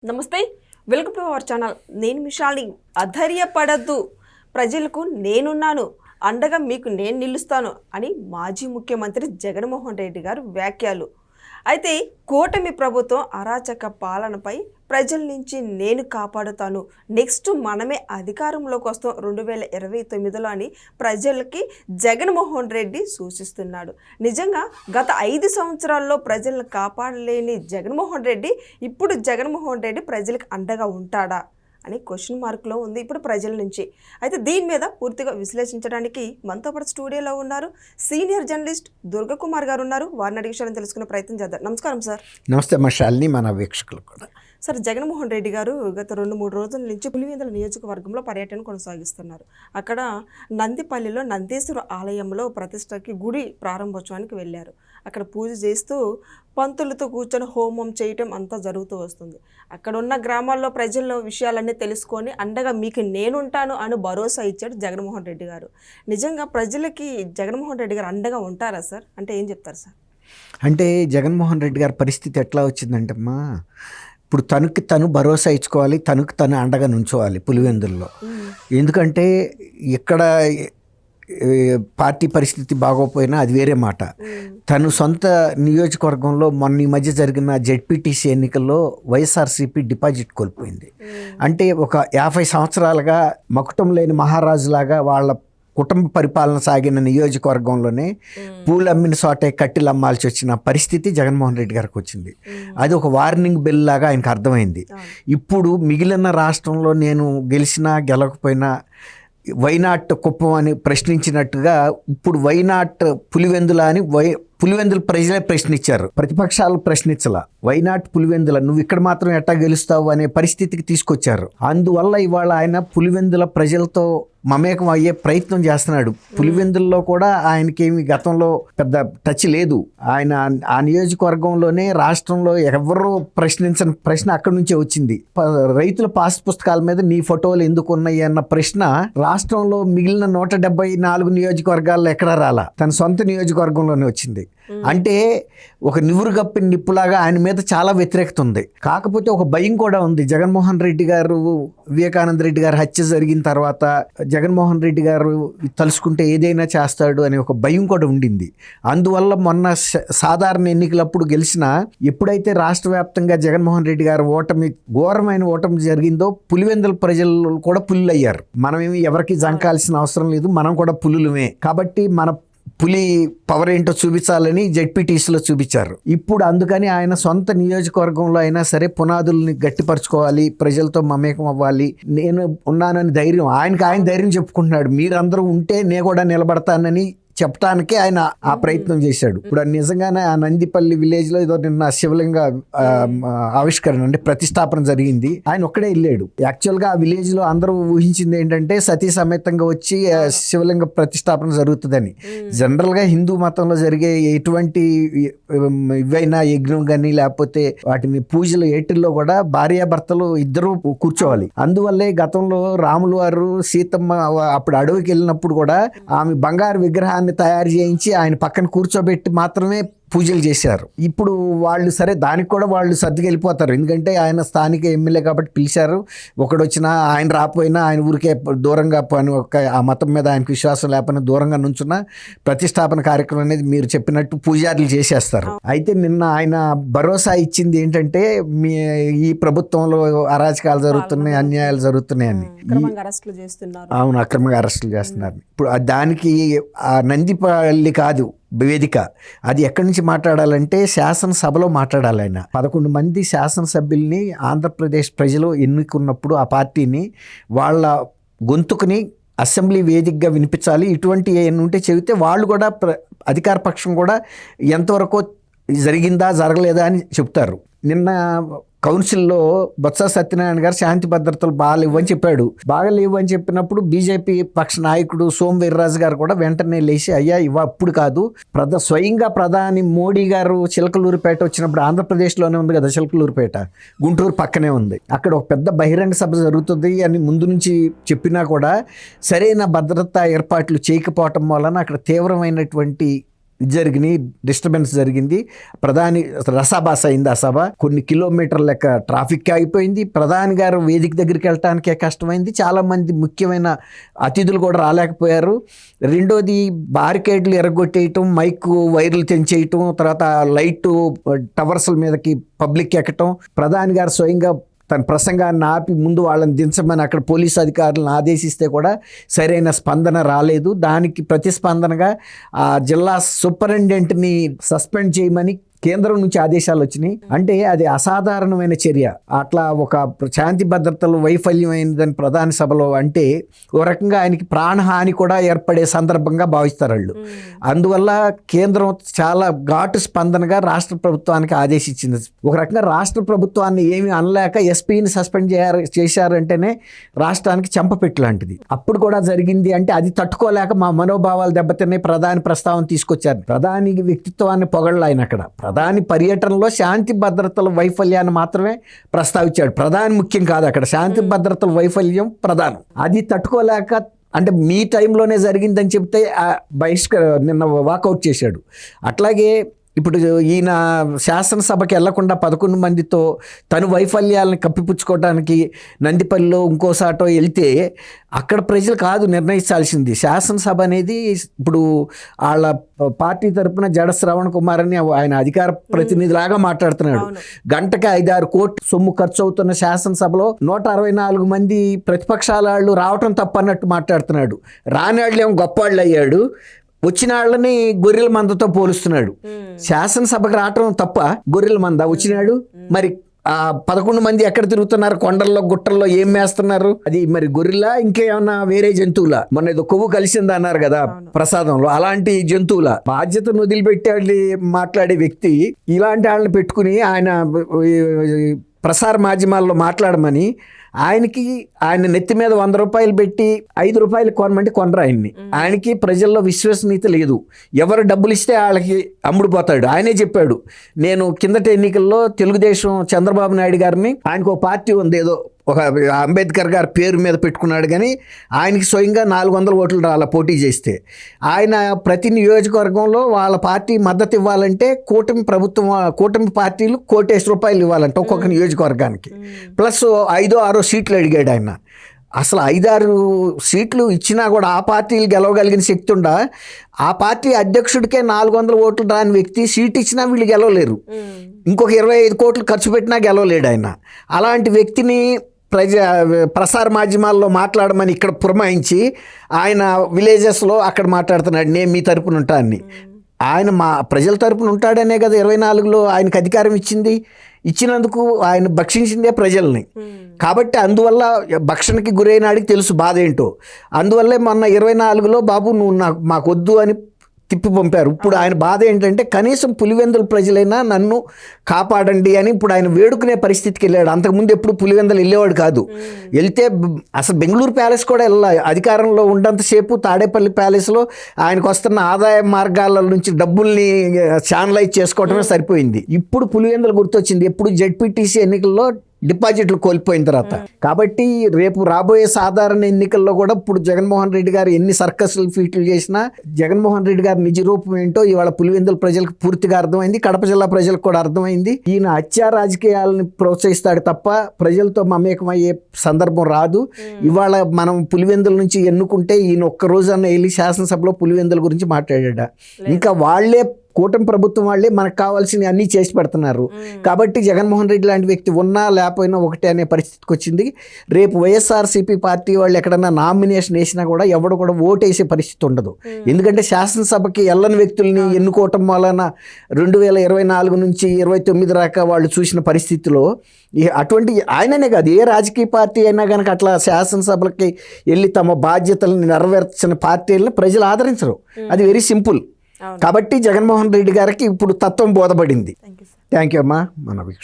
నమస్తే, welcome to our channel. నేను మిషాల్ని. అధైర్యపడద్దు, ప్రజలకు నేనున్నాను, అండగా మీకు నేను నిలుస్తాను అని మాజీ ముఖ్యమంత్రి జగన్మోహన్ రెడ్డి గారు వ్యాఖ్యలు. అయితే కూటమి ప్రభుత్వం అరాచక పాలనపై ప్రజల నుంచి నేను కాపాడుతాను, నెక్స్ట్ మనమే అధికారంలోకి వస్తాం 2029లో అని ప్రజలకి జగన్మోహన్ రెడ్డి సూచిస్తున్నాడు. నిజంగా గత 5 సంవత్సరాల్లో ప్రజలను కాపాడలేని జగన్మోహన్ రెడ్డి ఇప్పుడు జగన్మోహన్ రెడ్డి ప్రజలకు అండగా ఉంటాడా అని క్వశ్చన్ మార్క్లో ఉంది ఇప్పుడు ప్రజల నుంచి. అయితే దీని మీద పూర్తిగా విశ్లేషించడానికి మనతో పాటు స్టూడియోలో ఉన్నారు సీనియర్ జర్నలిస్ట్ దుర్గకుమార్ గారు ఉన్నారు. వారిని అడిగి విషయాలను తెలుసుకునే ప్రయత్నం చేద్దాం. నమస్కారం సార్. నమస్తే మషాల్ని, మన వీక్షకులు కూడా. సార్, జగన్మోహన్ రెడ్డి గారు గత 2-3 రోజుల నుంచి పులివెందుల నియోజకవర్గంలో పర్యటన కొనసాగిస్తున్నారు. అక్కడ నందిపల్లిలో నందీశ్వర ఆలయంలో ప్రతిష్టకి గుడి ప్రారంభోత్సవానికి వెళ్ళారు. అక్కడ పూజ చేస్తూ పంతులతో కూర్చొని హోమం చేయటం అంతా జరుగుతూ వస్తుంది. అక్కడ ఉన్న గ్రామాల్లో ప్రజల్లో విషయాలన్నీ తెలుసుకొని అండగా మీకు నేనుంటాను అని భరోసా ఇచ్చాడు జగన్మోహన్ రెడ్డి గారు. నిజంగా ప్రజలకి జగన్మోహన్ రెడ్డి గారు అండగా ఉంటారా సార్? అంటే ఏం చెప్తారు సార్? అంటే జగన్మోహన్ రెడ్డి గారి పరిస్థితి ఎట్లా వచ్చిందంటమ్మా, ఇప్పుడు తనకి తను భరోసా ఇచ్చుకోవాలి, తనకు తను అండగా నుంచోవాలి పులివెందుల్లో. ఎందుకంటే ఇక్కడ పార్టీ పరిస్థితి బాగోపోయినా అది వేరే మాట. తను సొంత నియోజకవర్గంలో మొన్న ఈ మధ్య జరిగిన జెడ్పీటీసీ ఎన్నికల్లో వైఎస్ఆర్సీపీ డిపాజిట్ కోల్పోయింది. అంటే ఒక 50 సంవత్సరాలుగా మకుటం లేని మహారాజులాగా వాళ్ళ కుటుంబ పరిపాలన సాగిన నియోజకవర్గంలోనే పూలు అమ్మిన చోటే కట్టెలు అమ్మాల్సి వచ్చిన పరిస్థితి జగన్మోహన్ రెడ్డి గారికి వచ్చింది. అది ఒక వార్నింగ్ బెల్ లాగా ఆయనకు అర్థమైంది. ఇప్పుడు మిగిలిన రాష్ట్రంలో నేను గెలిచినా గెలకపోయినా వైనాట్ కుప్పం అని ప్రశ్నించినట్టుగా ఇప్పుడు వైనాట్ పులివెందుల అని పులివెందుల ప్రజలే ప్రశ్నించారు, ప్రతిపక్షాలు ప్రశ్నించాల. వైనాట్ పులివెందుల నువ్వు ఇక్కడ మాత్రం ఎట్టా గెలుస్తావు అనే పరిస్థితికి తీసుకొచ్చారు. అందువల్ల ఇవాళ ఆయన పులివెందుల ప్రజలతో మమేకం అయ్యే ప్రయత్నం చేస్తున్నాడు. పులివెందుల్లో కూడా ఆయనకేమి గతంలో పెద్ద టచ్ లేదు. ఆయన ఆ నియోజకవర్గంలోనే రాష్ట్రంలో ఎవరూ ప్రశ్నించని ప్రశ్న అక్కడి నుంచే వచ్చింది. రైతుల పాస్ పుస్తకాల మీద నీ ఫోటోలు ఎందుకు ఉన్నాయి అన్న ప్రశ్న రాష్ట్రంలో మిగిలిన 174 నియోజకవర్గాల్లో ఎక్కడా రాలా, తన సొంత నియోజకవర్గంలోనే వచ్చింది. అంటే ఒక నివురుగప్పిన నిప్పులాగా ఆయన మీద చాలా వ్యతిరేకత ఉంది. కాకపోతే ఒక భయం కూడా ఉంది. జగన్మోహన్ రెడ్డి గారు, వివేకానంద రెడ్డి గారు హత్య జరిగిన తర్వాత జగన్మోహన్ రెడ్డి గారు తలుసుకుంటే ఏదైనా చేస్తాడు అనే ఒక భయం కూడా ఉండింది. అందువల్ల మొన్న సాధారణ ఎన్నికలప్పుడు గెలిచిన ఎప్పుడైతే రాష్ట్ర వ్యాప్తంగా జగన్మోహన్ రెడ్డి గారు ఘోరమైన ఓటమి జరిగిందో పులివెందుల ప్రజలు కూడా పులులు అయ్యారు. మనమేమి ఎవరికి జంకాల్సిన అవసరం లేదు, మనం కూడా పులులమే. కాబట్టి మన పులి పవర్ ఏంటో చూపించాలని జెడ్పీటీసీలో చూపించారు. ఇప్పుడు అందుకని ఆయన సొంత నియోజకవర్గంలో అయినా సరే పునాదుల్ని గట్టిపరచుకోవాలి, ప్రజలతో మమేకం అవ్వాలి, నేను ఉన్నానని ధైర్యం ఆయన ధైర్యం చెప్పుకుంటున్నాడు. మీరందరూ ఉంటే నేను కూడా నిలబడతానని చెప్పడానికి ఆయన ఆ ప్రయత్నం చేశాడు. ఇప్పుడు నిజంగానే ఆ నందిపల్లి విలేజ్ లో ఏదో నిన్న శివలింగ ఆవిష్కరణ అంటే ప్రతిష్టాపన జరిగింది. ఆయన ఒక్కడే వెళ్ళాడు. యాక్చువల్ గా ఆ విలేజ్ లో అందరూ ఊహించింది ఏంటంటే సతీ సమేతంగా వచ్చి శివలింగ ప్రతిష్టాపన జరుగుతుందని. జనరల్ గా హిందూ మతంలో జరిగే ఎటువంటి ఇవైనా యజ్ఞం కానీ లేకపోతే వాటిని పూజలు ఏటిల్లో కూడా భార్యాభర్తలు ఇద్దరు కూర్చోవాలి. అందువల్లే గతంలో రాములు వారు సీతమ్మ అప్పుడు అడవికి వెళ్ళినప్పుడు కూడా ఆమె బంగారు విగ్రహాన్ని తయారు చేయించి ఆయన పక్కన కూర్చోబెట్టి మాత్రమే పూజలు చేశారు. ఇప్పుడు వాళ్ళు సరే దానికి కూడా వాళ్ళు సర్దికి వెళ్ళిపోతారు. ఎందుకంటే ఆయన స్థానిక ఎమ్మెల్యే కాబట్టి పిలిచారు. ఒకడు వచ్చినా ఆయన రాకపోయినా ఆయన ఊరికే దూరంగా ఆ మతం మీద ఆయనకు విశ్వాసం లేకపోయినా దూరంగా నుంచున్న ప్రతిష్టాపన కార్యక్రమం అనేది మీరు చెప్పినట్టు పూజారులు చేసేస్తారు. అయితే నిన్న ఆయన భరోసా ఇచ్చింది ఏంటంటే ఈ ప్రభుత్వంలో అరాచకాలు జరుగుతున్నాయి, అన్యాయాలు జరుగుతున్నాయని. అవును, అక్రమంగా అరెస్టులు చేస్తున్నారు. ఇప్పుడు దానికి ఆ నందిపల్లి కాదు వేదిక. అది ఎక్కడి నుంచి మాట్లాడాలంటే శాసనసభలో మాట్లాడాలి. ఆయన 11 మంది శాసనసభ్యుల్ని ఆంధ్రప్రదేశ్ ప్రజలు ఎన్నుకున్నప్పుడు ఆ పార్టీని వాళ్ళ గొంతుకుని అసెంబ్లీ వేదికగా వినిపించాలి. ఇటువంటి ఏమైనా ఉంటే చెబితే వాళ్ళు కూడా అధికార పక్షం కూడా ఎంతవరకు జరిగిందా జరగలేదా అని చెప్తారు. నిన్న కౌన్సిల్లో బొత్స సత్యనారాయణ గారు శాంతి భద్రతలు బాగాలేవు అని చెప్పాడు. బాగాలేవు అని చెప్పినప్పుడు బీజేపీ పక్ష నాయకుడు సోము వీర్రాజు గారు కూడా వెంటనే లేచి అయ్యా ఇప్పుడు కాదు, స్వయంగా ప్రధాని మోడీ గారు చిలకలూరుపేట వచ్చినప్పుడు, ఆంధ్రప్రదేశ్లోనే ఉంది కదా చిలకలూరుపేట, గుంటూరు పక్కనే ఉంది, అక్కడ ఒక పెద్ద బహిరంగ సభ జరుగుతుంది అని ముందు నుంచి చెప్పినా కూడా సరైన భద్రతా ఏర్పాట్లు చేయకపోవటం వలన అక్కడ తీవ్రమైనటువంటి జరిగినాయి, డిస్టర్బెన్స్ జరిగింది. ప్రధాని రసాభాస అయింది ఆ సభ. కొన్ని కిలోమీటర్ల లెక్క ట్రాఫిక్ ఆగిపోయింది. ప్రధాని గారు వేదిక దగ్గరికి వెళ్ళటానికే కష్టమైంది. చాలామంది ముఖ్యమైన అతిథులు కూడా రాలేకపోయారు. రెండోది బారికేడ్లు ఎరగొట్టేయటం, మైక్ వైర్లు తెంచేయటం, తర్వాత లైట్ టవర్స్ల మీదకి పబ్లిక్ ఎక్కటం. ప్రధాని గారు స్వయంగా తన ప్రసంగాన్ని ఆపి ముందు వాళ్ళని దించమని అక్కడ పోలీసు అధికారులను ఆదేశిస్తే కూడా సరైన స్పందన రాలేదు. దానికి ప్రతిస్పందనగా ఆ జిల్లా సూపరింటెండెంట్ని సస్పెండ్ చేయమని కేంద్రం నుంచి ఆదేశాలు వచ్చినాయి. అంటే అది అసాధారణమైన చర్య. అట్లా ఒక శాంతి భద్రతలు వైఫల్యమైనదని ప్రధాని సభలో అంటే ఓ రకంగా ఆయనకి ప్రాణహాని కూడా ఏర్పడే సందర్భంగా భావిస్తారు వాళ్ళు. అందువల్ల కేంద్రం చాలా ఘాటు స్పందనగా రాష్ట్ర ప్రభుత్వానికి ఆదేశించింది. ఒక రకంగా రాష్ట్ర ప్రభుత్వాన్ని ఏమీ అనలేక ఎస్పీని సస్పెండ్ చేశారంటేనే రాష్ట్రానికి చెంపపెట్టు లాంటిది. అప్పుడు కూడా జరిగింది. అంటే అది తట్టుకోలేక మా మనోభావాలు దెబ్బతినే ప్రధాని ప్రస్తావన తీసుకొచ్చారు. ప్రధాని వ్యక్తిత్వాన్ని పొగళ్ళు ఆయన అక్కడ. ప్రధాని పర్యటనలో శాంతి భద్రతల వైఫల్యాన్ని మాత్రమే ప్రస్తావించాడు. ప్రధాని ముఖ్యం కాదు అక్కడ, శాంతి భద్రతల వైఫల్యం ప్రధానం. అది తట్టుకోలేక అంటే మీ టైంలోనే జరిగిందని చెప్తే నిన్న వాకౌట్ చేశాడు. అట్లాగే ఇప్పుడు ఈయన శాసనసభకి వెళ్లకుండా 11 మందితో తను వైఫల్యాలను కప్పిపుచ్చుకోవడానికి నందిపల్లిలో ఇంకోసాటో వెళ్తే అక్కడ ప్రజలు కాదు నిర్ణయించాల్సింది. శాసనసభ అనేది ఇప్పుడు వాళ్ళ పార్టీ తరపున జడ శ్రవణ్ కుమార్ అని ఆయన అధికార ప్రతినిధిలాగా మాట్లాడుతున్నాడు. గంటకి 5-6 కోట్లు సొమ్ము ఖర్చు అవుతున్న శాసనసభలో 164 మంది ప్రతిపక్షాల వాళ్ళు రావటం తప్పన్నట్టు మాట్లాడుతున్నాడు. రాని వాళ్ళు ఏమో గొప్ప వాళ్ళు అయ్యాడు, వచ్చిన వాళ్ళని గొర్రెల మందతో పోలుస్తున్నాడు. శాసనసభకు రావటం తప్ప గొర్రెల మంద వచ్చినాడు. మరి ఆ 11 మంది ఎక్కడ తిరుగుతున్నారు? కొండల్లో గుట్టల్లో ఏం మేస్తున్నారు? అది మరి గొర్రెలా ఇంకేమన్నా వేరే జంతువులా? మొన్న ఏదో కొవ్వు కలిసింది అన్నారు కదా ప్రసాదంలో, అలాంటి జంతువుల బాధ్యతను వదిలిపెట్టి మాట్లాడే వ్యక్తి ఇలాంటి వాళ్ళని పెట్టుకుని ఆయన ప్రసార మాధ్యమాల్లో మాట్లాడమని ఆయన నెత్తి మీద 100 రూపాయలు పెట్టి 5 రూపాయలు కొనమంటే కొనరు ఆయన్ని. ఆయనకి ప్రజల్లో విశ్వసనీయత లేదు. ఎవరు డబ్బులు ఇస్తే వాళ్ళకి అమ్ముడుపోతాడు. ఆయనే చెప్పాడు, నేను కిందటి ఎన్నికల్లో తెలుగుదేశం చంద్రబాబు నాయుడు గారిని, ఆయనకు ఒక పార్టీ ఉంది ఏదో ఒక అంబేద్కర్ గారి పేరు మీద పెట్టుకున్నాడు, కానీ ఆయనకి స్వయంగా 400 ఓట్లు రాలా పోటీ చేస్తే. ఆయన ప్రతి నియోజకవర్గంలో వాళ్ళ పార్టీ మద్దతు ఇవ్వాలంటే కూటమి పార్టీలు 1 కోటి రూపాయలు ఇవ్వాలంట ఒక్కొక్క నియోజకవర్గానికి. ప్లస్ 5-6 సీట్లు అడిగాడు ఆయన. అసలు 5-6 సీట్లు ఇచ్చినా కూడా ఆ పార్టీలు గెలవగలిగిన శక్తి ఉండా? ఆ పార్టీ అధ్యక్షుడికే 400 ఓట్లు రాని వ్యక్తి సీట్ ఇచ్చినా వీళ్ళు గెలవలేరు. ఇంకొక 25 కోట్లు ఖర్చు పెట్టినా గెలవలేడు ఆయన. అలాంటి వ్యక్తిని ప్రసార మాధ్యమాల్లో మాట్లాడమని ఇక్కడ పురమాయించి ఆయన విలేజెస్లో అక్కడ మాట్లాడుతున్నాడు, నేను మీ తరపున ఉంటానని. ఆయన మా ప్రజల తరపున ఉంటాడనే కదా 24లో ఆయనకు అధికారం ఇచ్చినందుకు ఆయన భక్షించిందే ప్రజల్ని. కాబట్టి అందువల్ల భక్షణకి గురైన వాడికి తెలుసు బాధ ఏంటో. అందువల్లే మొన్న 24లో బాబు నువ్వు మాకు వద్దు అని తిప్పి పంపారు. ఇప్పుడు ఆయన బాధ ఏంటంటే కనీసం పులివెందుల ప్రజలైనా నన్ను కాపాడండి అని ఇప్పుడు ఆయన వేడుకునే పరిస్థితికి వెళ్ళాడు. అంతకుముందు ఎప్పుడు పులివెందులు వెళ్ళేవాడు కాదు. వెళ్తే అసలు బెంగళూరు ప్యాలెస్ కూడా అధికారంలో ఉన్నంతసేపు తాడేపల్లి ప్యాలెస్లో ఆయనకు వస్తున్న ఆదాయ మార్గాల నుంచి డబ్బుల్ని ఛానలైజ్ చేసుకోవడమే సరిపోయింది. ఇప్పుడు పులివెందులు గుర్తొచ్చింది ఎప్పుడు జెడ్పీటీసీ ఎన్నికల్లో డిపాజిట్లు కోల్పోయిన తర్వాత. కాబట్టి రేపు రాబోయే సాధారణ ఎన్నికల్లో కూడా ఇప్పుడు జగన్మోహన్ రెడ్డి గారు ఎన్ని సర్కస్లు ఫీట్లు చేసినా జగన్మోహన్ రెడ్డి గారి నిజ రూపం ఏంటో ఇవాళ పులివెందుల ప్రజలకు పూర్తిగా అర్థమైంది. కడప జిల్లా ప్రజలకు కూడా అర్థమైంది. ఈయన హత్యా రాజకీయాలను ప్రోత్సహిస్తాడు తప్ప ప్రజలతో మమేకమయ్యే సందర్భం రాదు. ఇవాళ మనం పులివెందుల నుంచి ఎన్నుకుంటే ఈయన ఒక్క రోజన్నా వెళ్ళి శాసనసభలో పులివెందుల గురించి మాట్లాడా. ఇంకా వాళ్లే కూటమి ప్రభుత్వం వాళ్ళే మనకు కావాల్సినవి అన్నీ చేసి పెడుతున్నారు. కాబట్టి జగన్మోహన్ రెడ్డి లాంటి వ్యక్తి ఉన్నా లేకపోయినా ఒకటే అనే పరిస్థితికి వచ్చింది. రేపు వైఎస్ఆర్సీపీ పార్టీ వాళ్ళు ఎక్కడన్నా నామినేషన్ వేసినా కూడా ఎవడు కూడా ఓటు వేసే పరిస్థితి ఉండదు. ఎందుకంటే శాసనసభకి వెళ్ళని వ్యక్తుల్ని ఎన్నుకోవటం వలన 2024 నుంచి 29 దాకా వాళ్ళు చూసిన పరిస్థితిలో అటువంటి ఆయననే కాదు ఏ రాజకీయ పార్టీ అయినా కనుక అట్లా శాసనసభలకి వెళ్ళి తమ బాధ్యతలను నెరవేర్చిన పార్టీలను ప్రజలు ఆదరించరు. అది వెరీ సింపుల్. కాబట్టి జగన్మోహన్ రెడ్డి గారికి ఇప్పుడు తత్వం బోధపడింది. థ్యాంక్ యూ అమ్మా. మన వీక్ష